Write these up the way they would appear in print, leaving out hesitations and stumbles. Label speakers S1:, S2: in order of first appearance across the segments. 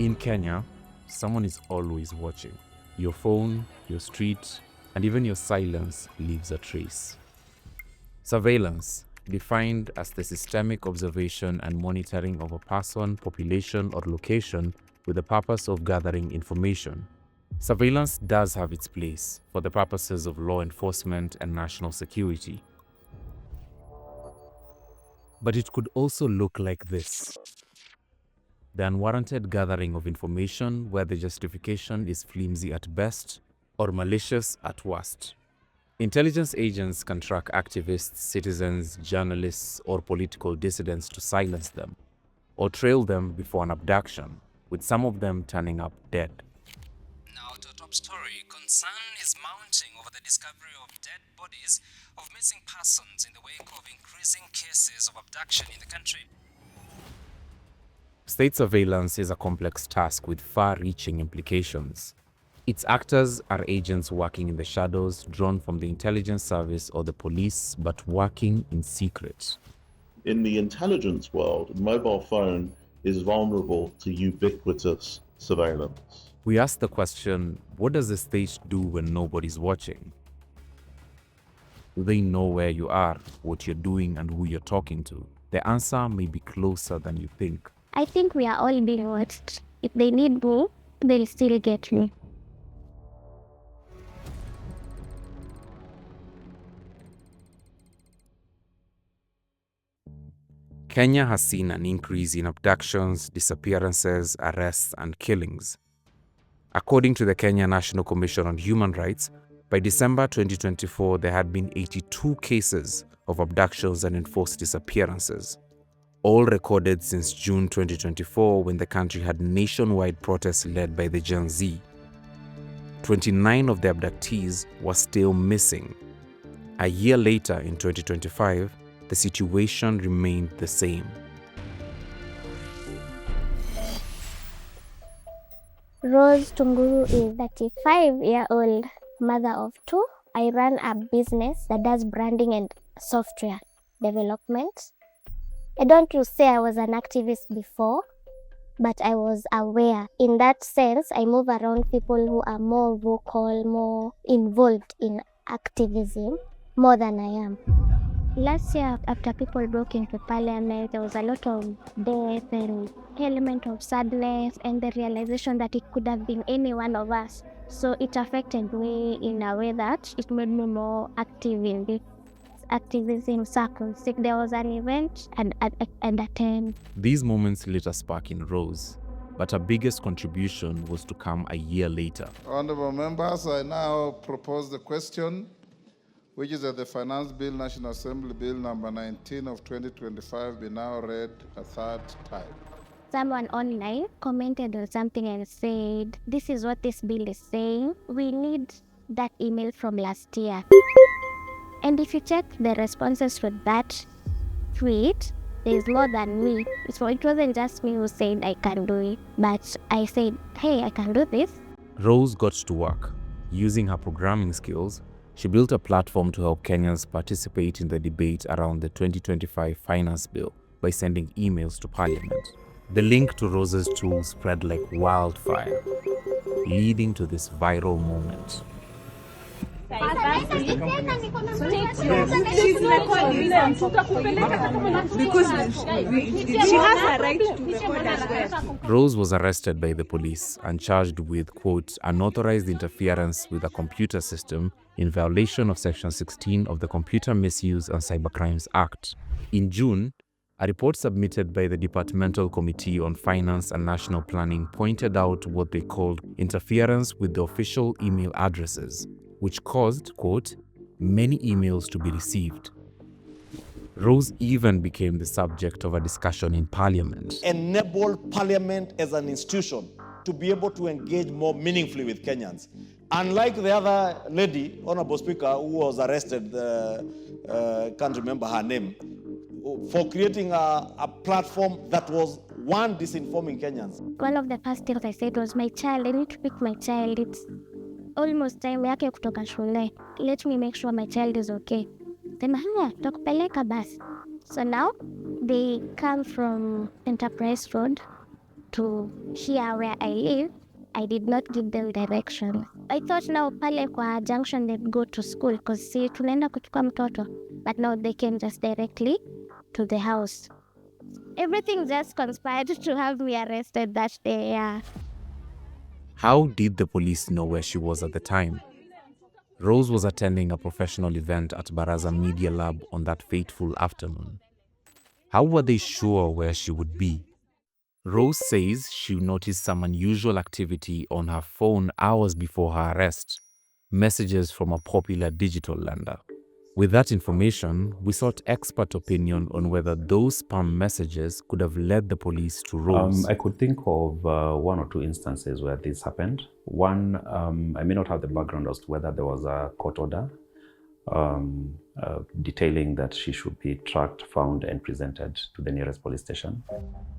S1: In Kenya, someone is always watching. Your phone, your street, and even your silence leaves a trace. Surveillance, defined as the systemic observation and monitoring of a person, population, or location with the purpose of gathering information. Surveillance does have its place for the purposes of law enforcement and national security. But it could also look like this: the unwarranted gathering of information where the justification is flimsy at best or malicious at worst. Intelligence agents can track activists, citizens, journalists, or political dissidents to silence them, or trail them before an abduction, with some of them turning up dead.
S2: Now to a top story, concern is mounting over the discovery of dead bodies of missing persons in the wake of increasing cases of abduction in the country.
S1: State surveillance is a complex task with far-reaching implications. Its actors are agents working in the shadows, drawn from the intelligence service or the police, but working in secret.
S3: In the intelligence world, mobile phone is vulnerable to ubiquitous surveillance.
S1: We ask the question, what does the state do when nobody's watching? Do they know where you are, what you're doing, and who you're talking to? The answer may be closer than you think.
S4: I think we are all being watched. If they need me, they'll still get me.
S1: Kenya has seen an increase in abductions, disappearances, arrests, and killings. According to the Kenya National Commission on Human Rights, by December 2024, there had been 82 cases of abductions and enforced disappearances, all recorded since June 2024, when the country had nationwide protests led by the Gen Z. 29 of the abductees were still missing. A year later, in 2025, the situation remained the same.
S4: Rose Tunguru is 35-year-old mother of two. I run a business that does branding and software development. I don't want to say I was an activist before, but I was aware. In that sense, I move around people who are more vocal, more involved in activism, more than I am. Last year, after people broke into parliament, there was a lot of death and element of sadness and the realization that it could have been any one of us. So it affected me in a way that it made me more active in this activism circles. If there was an event, I'd attend.
S1: These moments lit a spark in Rose, but her biggest contribution was to come a year later.
S5: Honorable members, I now propose the question, which is that the Finance Bill, National Assembly Bill number 19 of 2025 be now read a third time.
S4: Someone online commented on something and said, this is what this bill is saying. We need that email from last year. And if you check the responses to that tweet, there's more than me. So it wasn't just me who said I can do it, but I said, hey, I can do this.
S1: Rose got to work. Using her programming skills, she built a platform to help Kenyans participate in the debate around the 2025 Finance Bill by sending emails to Parliament. The link to Rose's tool spread like wildfire, leading to this viral moment.
S6: Because she has a right to record as well.
S1: Rose was arrested by the police and charged with, quote, unauthorized interference with a computer system in violation of Section 16 of the Computer Misuse and Cybercrimes Act. In June, a report submitted by the Departmental Committee on Finance and National Planning pointed out what they called interference with the official email addresses, which caused, quote, many emails to be received. Rose even became the subject of a discussion in Parliament.
S7: Enable Parliament as an institution to be able to engage more meaningfully with Kenyans. Unlike the other lady, Honorable Speaker, who was arrested, can't remember her name, for creating a platform that was one disinforming Kenyans.
S4: One of the first things I said was, my child, I need to pick my child. It's almost time yake kutoka shule. Let me make sure my child is okay. Sema haya, tutakupeleka basi. So now they come from Enterprise Road to here where I live, I did not give them direction. I thought now pale kwa junction they'd go to school because see tunaenda kuchukua mtoto. But now they came just directly to the house. Everything just conspired to have me arrested that day, yeah.
S1: How did the police know where she was at the time? Rose was attending a professional event at Baraza Media Lab on that fateful afternoon. How were they sure where she would be? Rose says she noticed some unusual activity on her phone hours before her arrest, messages from a popular digital lender. With that information, we sought expert opinion on whether those spam messages could have led the police to Rose.
S8: I could think of one or two instances where this happened. One, I may not have the background as to whether there was a court order detailing that she should be tracked, found, and presented to the nearest police station.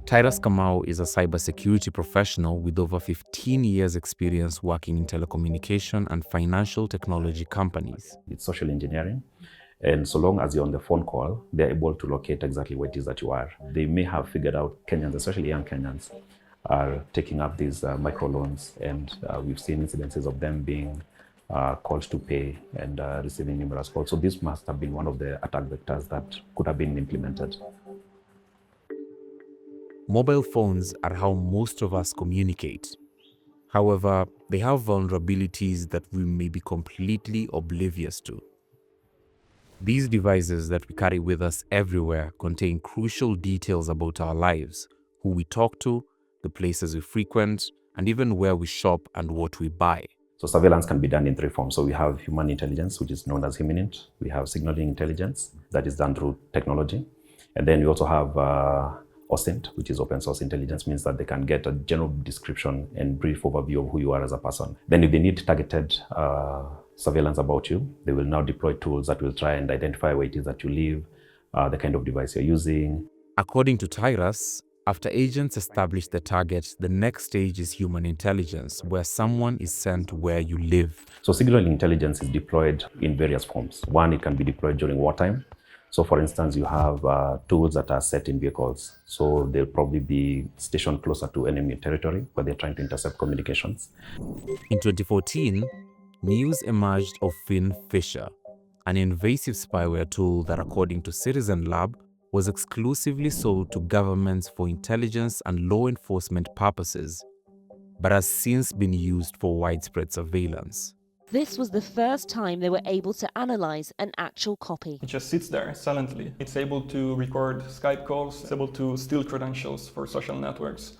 S1: Tyrus Kamau is a cybersecurity professional with over 15 years' experience working in telecommunication and financial technology companies.
S8: It's social engineering. And so long as you're on the phone call, they're able to locate exactly where it is that you are. They may have figured out Kenyans, especially young Kenyans, are taking up these microloans, and we've seen incidences of them being called to pay and receiving numerous calls. So this must have been one of the attack vectors that could have been implemented.
S1: Mobile phones are how most of us communicate. However, they have vulnerabilities that we may be completely oblivious to. These devices that we carry with us everywhere contain crucial details about our lives, who we talk to, the places we frequent, and even where we shop and what we buy.
S8: So surveillance can be done in three forms. So we have human intelligence, which is known as HIMINT. We have signaling intelligence that is done through technology. And then we also have OSINT, which is open source intelligence, means that they can get a general description and brief overview of who you are as a person. Then if they need targeted surveillance about you, they will now deploy tools that will try and identify where it is that you live, the kind of device you're using.
S1: According to Tyrus, after agents establish the target, the next stage is human intelligence, where someone is sent where you live.
S8: So signaling intelligence is deployed in various forms. One, it can be deployed during wartime. So for instance, you have tools that are set in vehicles. So they'll probably be stationed closer to enemy territory where they're trying to intercept communications.
S1: In 2014, news emerged of FinnFisher, an invasive spyware tool that, according to Citizen Lab, was exclusively sold to governments for intelligence and law enforcement purposes, but has since been used for widespread surveillance.
S9: This was the first time they were able to analyze an actual copy.
S10: It just sits there silently. It's able to record Skype calls, it's able to steal credentials for social networks.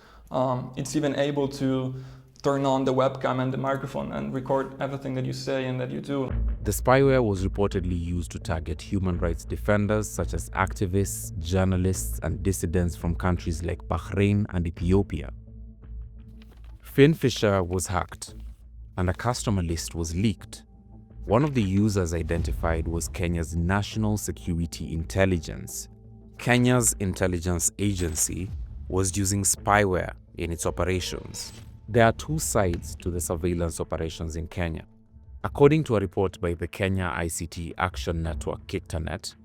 S10: It's even able to turn on the webcam and the microphone and record everything that you say and that you do.
S1: The spyware was reportedly used to target human rights defenders such as activists, journalists, and dissidents from countries like Bahrain and Ethiopia. FinnFisher was hacked, and a customer list was leaked. One of the users identified was Kenya's National Security Intelligence. Kenya's intelligence agency was using spyware in its operations. There are two sides to the surveillance operations in Kenya. According to a report by the Kenya ICT Action Network, KICTANET,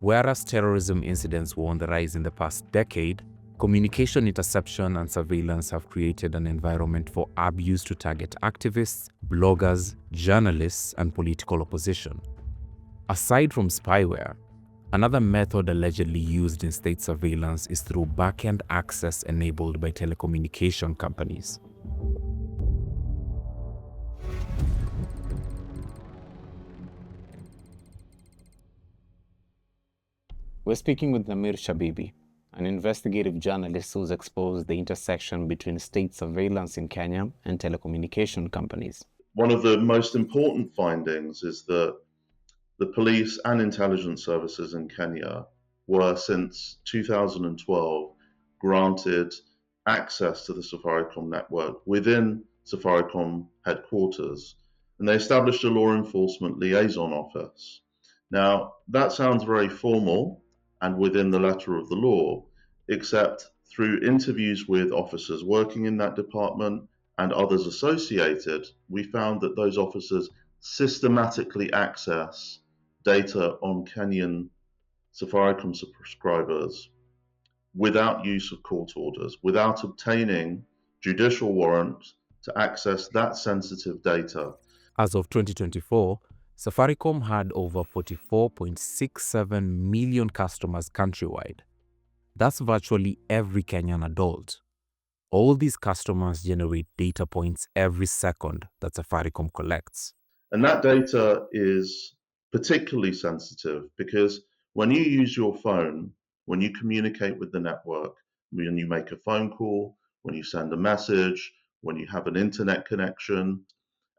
S1: whereas terrorism incidents were on the rise in the past decade, communication interception and surveillance have created an environment for abuse to target activists, bloggers, journalists, and political opposition. Aside from spyware, another method allegedly used in state surveillance is through back-end access enabled by telecommunication companies.
S11: We're speaking with Namir Shabibi, an investigative journalist who's exposed the intersection between state surveillance in Kenya and telecommunication companies.
S3: One of the most important findings is that the police and intelligence services in Kenya were, since 2012, granted access to the Safaricom network within Safaricom headquarters, and they established a law enforcement liaison office. Now, that sounds very formal and within the letter of the law, except through interviews with officers working in that department and others associated, we found that those officers systematically access data on Kenyan Safaricom subscribers without use of court orders, without obtaining judicial warrants to access that sensitive data.
S1: As of 2024, Safaricom had over 44.67 million customers countrywide. That's virtually every Kenyan adult. All these customers generate data points every second that Safaricom collects.
S3: And that data is particularly sensitive because when you use your phone, when you communicate with the network, when you make a phone call, when you send a message, when you have an internet connection,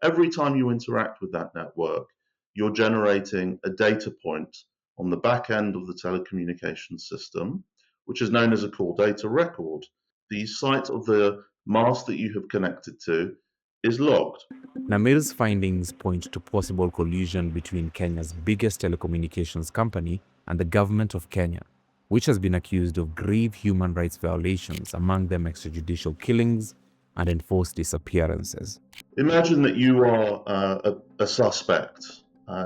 S3: every time you interact with that network, you're generating a data point on the back end of the telecommunications system, which is known as a call data record. The site of the mast that you have connected to is logged.
S1: Namir's findings point to possible collusion between Kenya's biggest telecommunications company and the government of Kenya, which has been accused of grave human rights violations, among them extrajudicial killings and enforced disappearances.
S3: Imagine that you are a suspect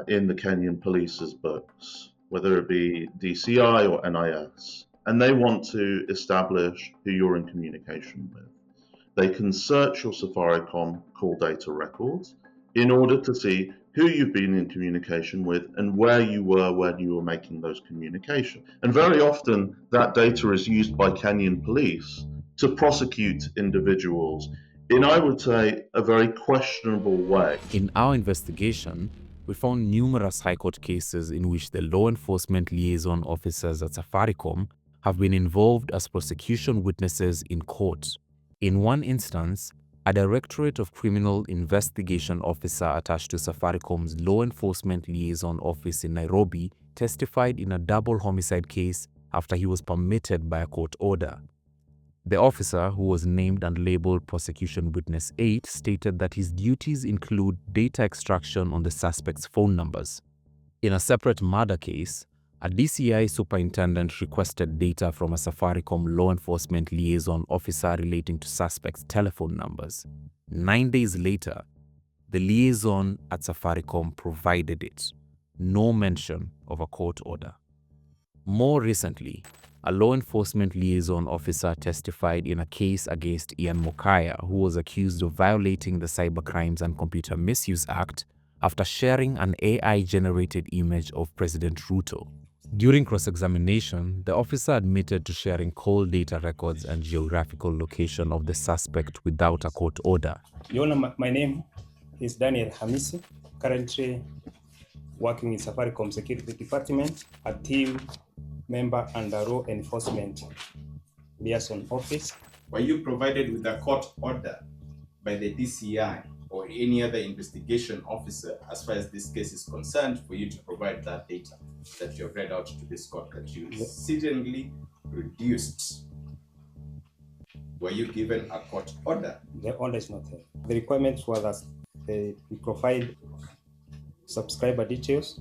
S3: in the Kenyan police's books, whether it be DCI or NIS, and they want to establish who you're in communication with. They can search your Safaricom call data records in order to see who you've been in communication with and where you were when you were making those communications. And very often that data is used by Kenyan police to prosecute individuals in, I would say, a very questionable way.
S1: In our investigation, we found numerous High Court cases in which the law enforcement liaison officers at Safaricom have been involved as prosecution witnesses in court. In one instance, a Directorate of Criminal Investigation officer attached to Safaricom's law enforcement liaison office in Nairobi testified in a double homicide case after he was permitted by a court order. The officer, who was named and labeled Prosecution Witness 8, stated that his duties include data extraction on the suspect's phone numbers. In a separate murder case, a DCI superintendent requested data from a Safaricom law enforcement liaison officer relating to suspects' telephone numbers. 9 days later, the liaison at Safaricom provided it. No mention of a court order. More recently, a law enforcement liaison officer testified in a case against Ian Mokaya, who was accused of violating the Cybercrimes and Computer Misuse Act after sharing an AI-generated image of President Ruto. During cross-examination, the officer admitted to sharing call data records and geographical location of the suspect without a court order.
S12: Your Honor, my name is Daniel Hamisi, currently working in Safaricom Security Department, a team member under Law Enforcement Liaison Office.
S13: Were you provided with a court order by the DCI or any other investigation officer as far as this case is concerned for you to provide that data that you have read out to this court that you suddenly produced? Were you given a court order?
S12: The order is not there. The requirements were that we provide subscriber details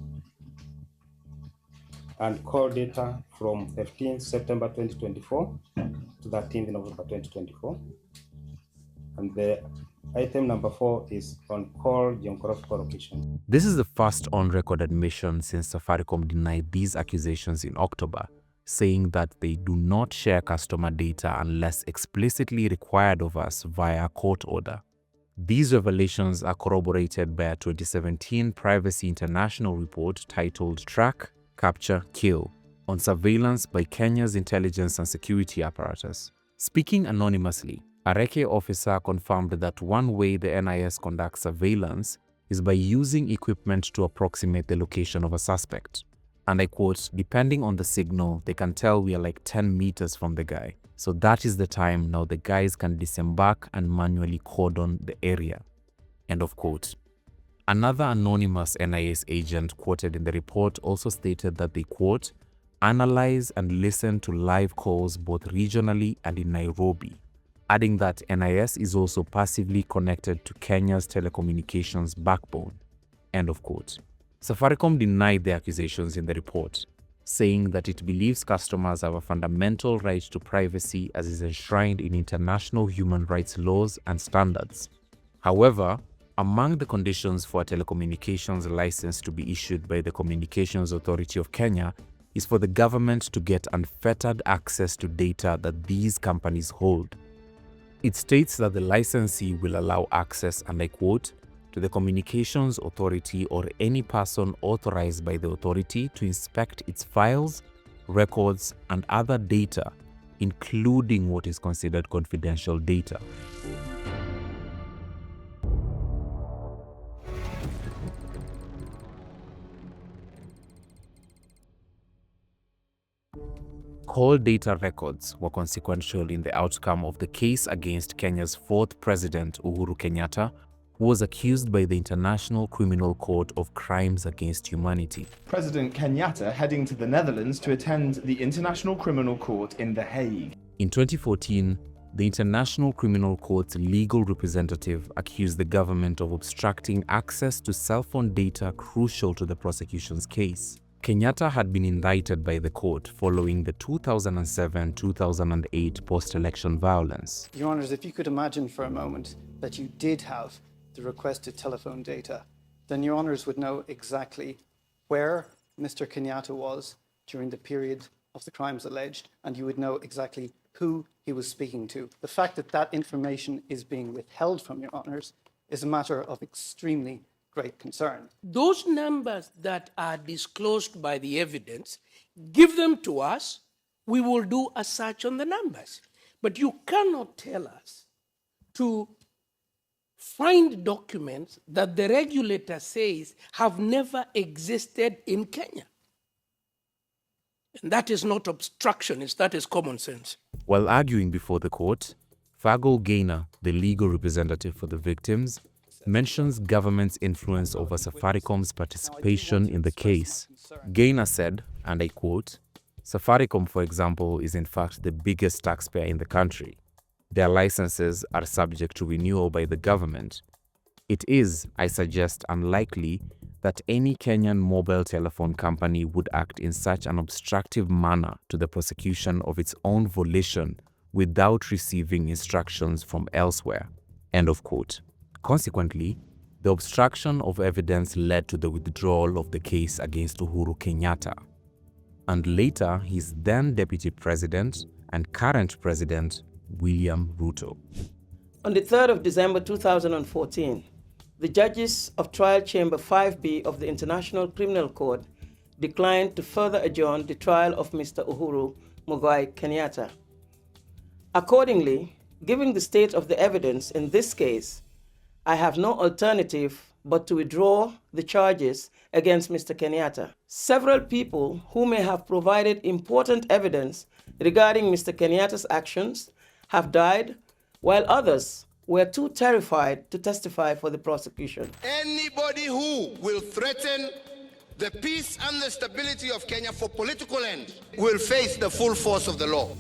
S12: and call data from 13th September 2024 to 13th November 2024. And the item number 4 is on call geographical location.
S1: This is the first on-record admission since Safaricom denied these accusations in October, saying that they do not share customer data unless explicitly required of us via a court order. These revelations are corroborated by a 2017 Privacy International report titled Track, Capture, Kill on surveillance by Kenya's intelligence and security apparatus. Speaking anonymously, a Recce officer confirmed that one way the NIS conducts surveillance is by using equipment to approximate the location of a suspect. And I quote, "Depending on the signal, they can tell we are like 10 meters from the guy. So that is the time now the guys can disembark and manually cordon the area." End of quote. Another anonymous NIS agent quoted in the report also stated that they, quote, "analyze and listen to live calls both regionally and in Nairobi," adding that NIS is also passively connected to Kenya's telecommunications backbone. End of quote. Safaricom denied the accusations in the report, saying that it believes customers have a fundamental right to privacy as is enshrined in international human rights laws and standards. However, among the conditions for a telecommunications license to be issued by the Communications Authority of Kenya is for the government to get unfettered access to data that these companies hold. It states that the licensee will allow access, and I quote, to the Communications Authority or any person authorized by the authority to inspect its files, records, and other data, including what is considered confidential data. Call data records were consequential in the outcome of the case against Kenya's fourth president, Uhuru Kenyatta, who was accused by the International Criminal Court of crimes against humanity.
S14: President Kenyatta heading to the Netherlands to attend the International Criminal Court in The Hague.
S1: In 2014, the International Criminal Court's legal representative accused the government of obstructing access to cell phone data crucial to the prosecution's case. Kenyatta had been indicted by the court following the 2007-2008 post-election violence.
S15: Your Honours, if you could imagine for a moment that you did have the requested telephone data, then Your Honours would know exactly where Mr. Kenyatta was during the period of the crimes alleged, and you would know exactly who he was speaking to. The fact that that information is being withheld from Your Honours is a matter of extremely great concern.
S16: Those numbers that are disclosed by the evidence, give them to us, we will do a search on the numbers. But you cannot tell us to find documents that the regulator says have never existed in Kenya. And that is not obstructionist, that is common sense.
S1: While arguing before the court, Fagol Gaynor, the legal representative for the victims, mentions government's influence over Safaricom's participation in the case. Gaynor said, and I quote, "Safaricom, for example, is in fact the biggest taxpayer in the country. Their licenses are subject to renewal by the government. It is, I suggest, unlikely that any Kenyan mobile telephone company would act in such an obstructive manner to the prosecution of its own volition without receiving instructions from elsewhere." End of quote. Consequently, the obstruction of evidence led to the withdrawal of the case against Uhuru Kenyatta, and later his then Deputy President and current President, William Ruto.
S17: On the 3rd of December 2014, the judges of Trial Chamber 5B of the International Criminal Court declined to further adjourn the trial of Mr. Uhuru Mukhwana Kenyatta. Accordingly, given the state of the evidence in this case, I have no alternative but to withdraw the charges against Mr. Kenyatta. Several people who may have provided important evidence regarding Mr. Kenyatta's actions have died, while others were too terrified to testify for the prosecution.
S18: Anybody who will threaten the peace and the stability of Kenya for political end will face the full force of the law.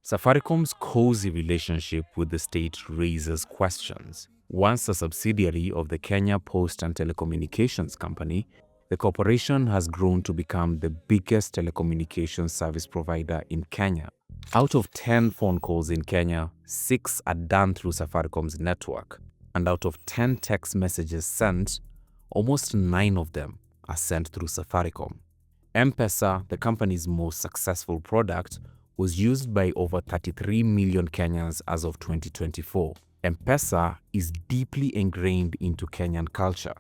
S1: Safaricom's cozy relationship with the state raises questions. Once a subsidiary of the Kenya Post and Telecommunications Company, the corporation has grown to become the biggest telecommunications service provider in Kenya. Out of 10 phone calls in Kenya, 6 are done through Safaricom's network, and out of 10 text messages sent, almost 9 of them are sent through Safaricom. M-Pesa, the company's most successful product, was used by over 33 million Kenyans as of 2024. M-Pesa is deeply ingrained into Kenyan culture.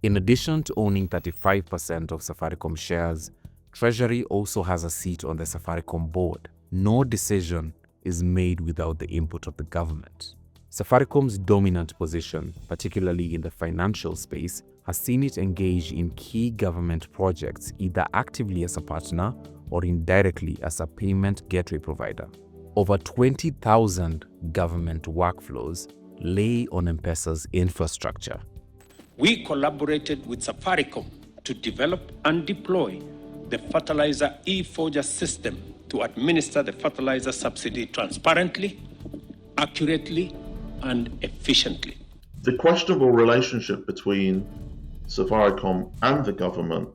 S1: In addition to owning 35% of Safaricom shares, Treasury also has a seat on the Safaricom board. No decision is made without the input of the government. Safaricom's dominant position, particularly in the financial space, has seen it engage in key government projects either actively as a partner or indirectly as a payment gateway provider. Over 20,000 government workflows lay on M-Pesa's infrastructure.
S19: We collaborated with Safaricom to develop and deploy the fertilizer e-forger system to administer the fertilizer subsidy transparently, accurately, and efficiently.
S3: The questionable relationship between Safaricom and the government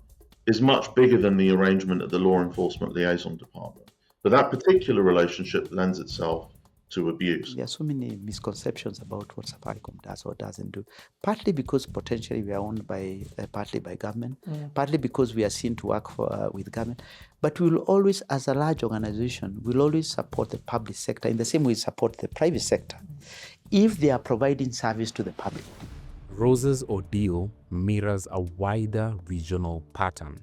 S3: is much bigger than the arrangement at the Law Enforcement Liaison Department. But that particular relationship lends itself to abuse.
S20: There are so many misconceptions about what Safaricom does or doesn't do. Partly because potentially we are owned by, partly by government, partly because we are seen to work for, with government. But we will always, as a large organization, we'll always support the public sector in the same way we support the private sector if they are providing service to the public.
S1: Rose's ordeal mirrors a wider regional pattern.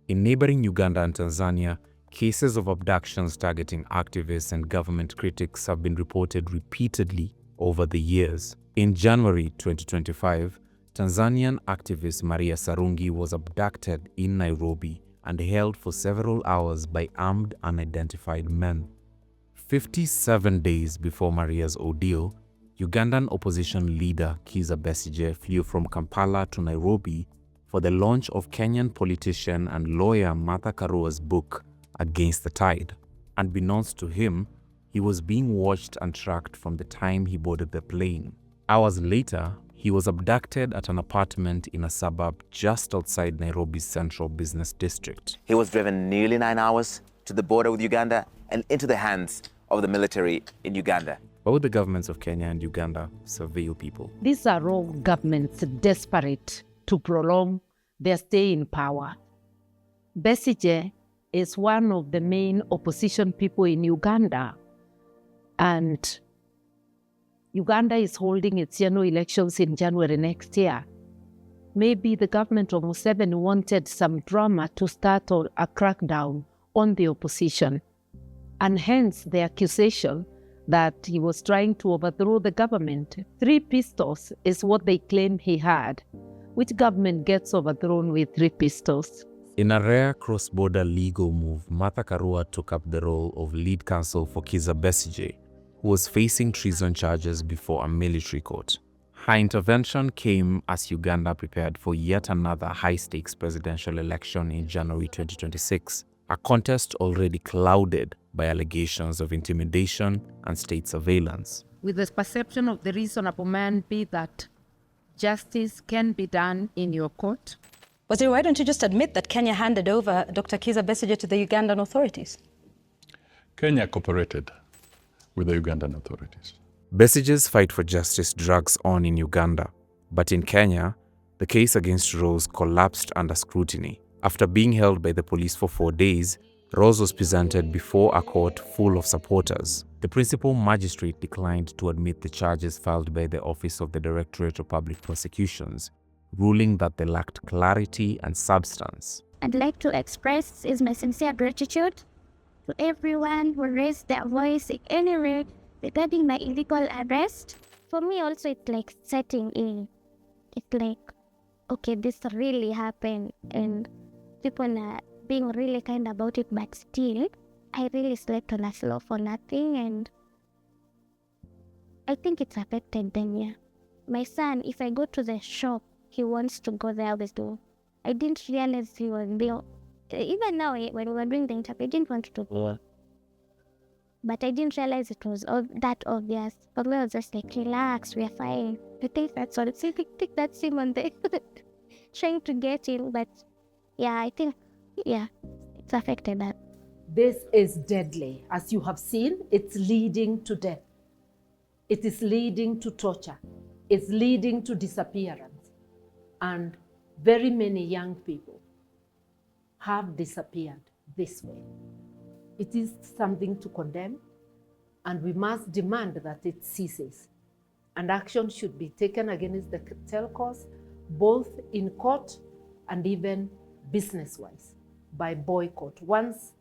S1: In neighboring Uganda and Tanzania, cases of abductions targeting activists and government critics have been reported repeatedly over the years. In January 2025, Tanzanian activist Maria Sarungi was abducted in Nairobi and held for several hours by armed unidentified men. 57 days before Maria's ordeal, Ugandan opposition leader Kizza Besigye flew from Kampala to Nairobi for the launch of Kenyan politician and lawyer Martha Karua's book, Against the Tide. Unbeknownst to him, he was being watched and tracked from the time he boarded the plane. Hours later, he was abducted at an apartment in a suburb just outside Nairobi's central business district.
S21: He was driven nearly 9 hours to the border with Uganda and into the hands of the military in Uganda.
S1: Both the governments of Kenya and Uganda surveil people.
S22: These are all governments desperate to prolong their stay in power. Besigye is one of the main opposition people in Uganda, and Uganda is holding its general elections in January next year. Maybe the government of Museveni wanted some drama to start a crackdown on the opposition, and hence the accusation that he was trying to overthrow the government. 3 pistols is what they claim he had. Which government gets overthrown with 3 pistols?
S1: In a rare cross-border legal move, Martha Karua took up the role of lead counsel for Kizza Besigye, who was facing treason charges before a military court. Her intervention came as Uganda prepared for yet another high-stakes presidential election in January 2026, a contest already clouded by allegations of intimidation and state surveillance.
S22: Will the perception of the reasonable man be that justice can be done in your court?
S23: Waziri, why don't you just admit that Kenya handed over Dr. Kizza Besigye to the Ugandan authorities?
S24: Kenya cooperated with the Ugandan authorities.
S1: Besigye's fight for justice drags on in Uganda, but in Kenya, the case against Rose collapsed under scrutiny. After being held by the police for 4 days, Rose was presented before a court full of supporters. The principal magistrate declined to admit the charges filed by the Office of the Directorate of Public Prosecutions, ruling that they lacked clarity and substance.
S4: I'd like to express my sincere gratitude to everyone who raised their voice in any way regarding my illegal arrest. For me also, it's like setting in. It's like, okay, this really happened and people are being really kind about it, but still, I really slept on the floor for nothing, and I think it's affected them, yeah. My son, if I go to the shop, he wants to go there with me. I didn't realize he was there. Even now, when we were doing the interview, I didn't want to go. But I didn't realize it was that obvious. For me, I was just like, relax, we are fine. I think that's all. So I think that's him on the trying to get in, but yeah, I think, yeah, it's affected that.
S22: This is deadly. As you have seen, it's leading to death. It is leading to torture. It's leading to disappearance. And very many young people have disappeared this way. It is something to condemn, and we must demand that it ceases. And action should be taken against the telcos, both in court and even business-wise, by boycott. Once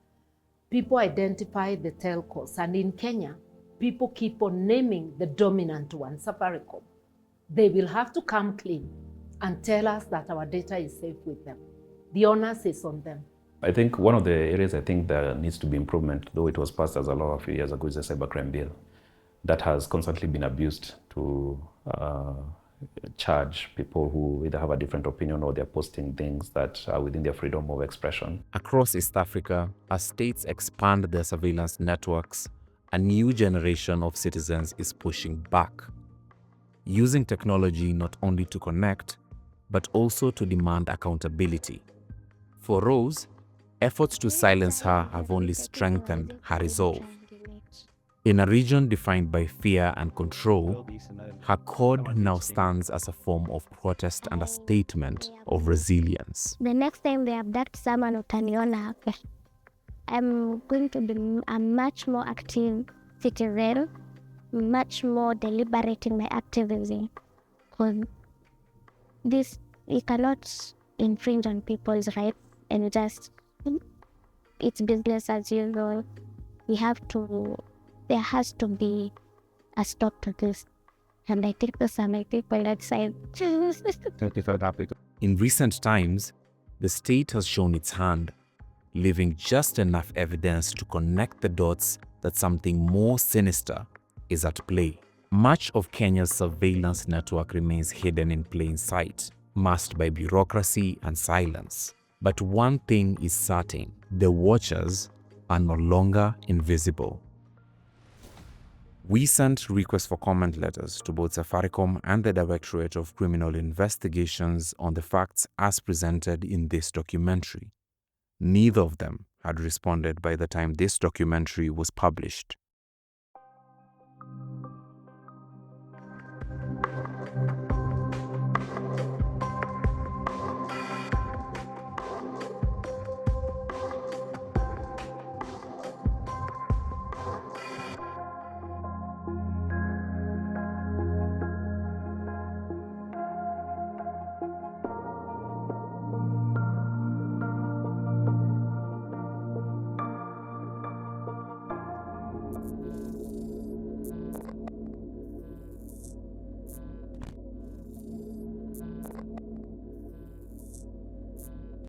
S22: people identify the telcos, and in Kenya, people keep on naming the dominant one, Safaricom, they will have to come clean and tell us that our data is safe with them. The onus is on them.
S8: I think one of the areas I think there needs to be improvement, though it was passed as a law a few years ago, is the cybercrime bill that has constantly been abused to charge people who either have a different opinion or they're posting things that are within their freedom of expression.
S1: Across East Africa, as states expand their surveillance networks, a new generation of citizens is pushing back, using technology not only to connect, but also to demand accountability. For Rose, efforts to silence her have only strengthened her resolve. In a region defined by fear and control, her code now stands as a form of protest and a statement of resilience.
S4: The next time they abduct someone utaniona hapa. I'm going to be a much more active citizen, much more deliberate in my activism. Because we cannot infringe on people's rights and just, it's business as usual. There has to be a stop to this. And I think those are my people that side.
S1: In recent times, the state has shown its hand, leaving just enough evidence to connect the dots that something more sinister is at play. Much of Kenya's surveillance network remains hidden in plain sight, masked by bureaucracy and silence. But one thing is certain: the watchers are no longer invisible. We sent requests for comment letters to both Safaricom and the Directorate of Criminal Investigations on the facts as presented in this documentary. Neither of them had responded by the time this documentary was published.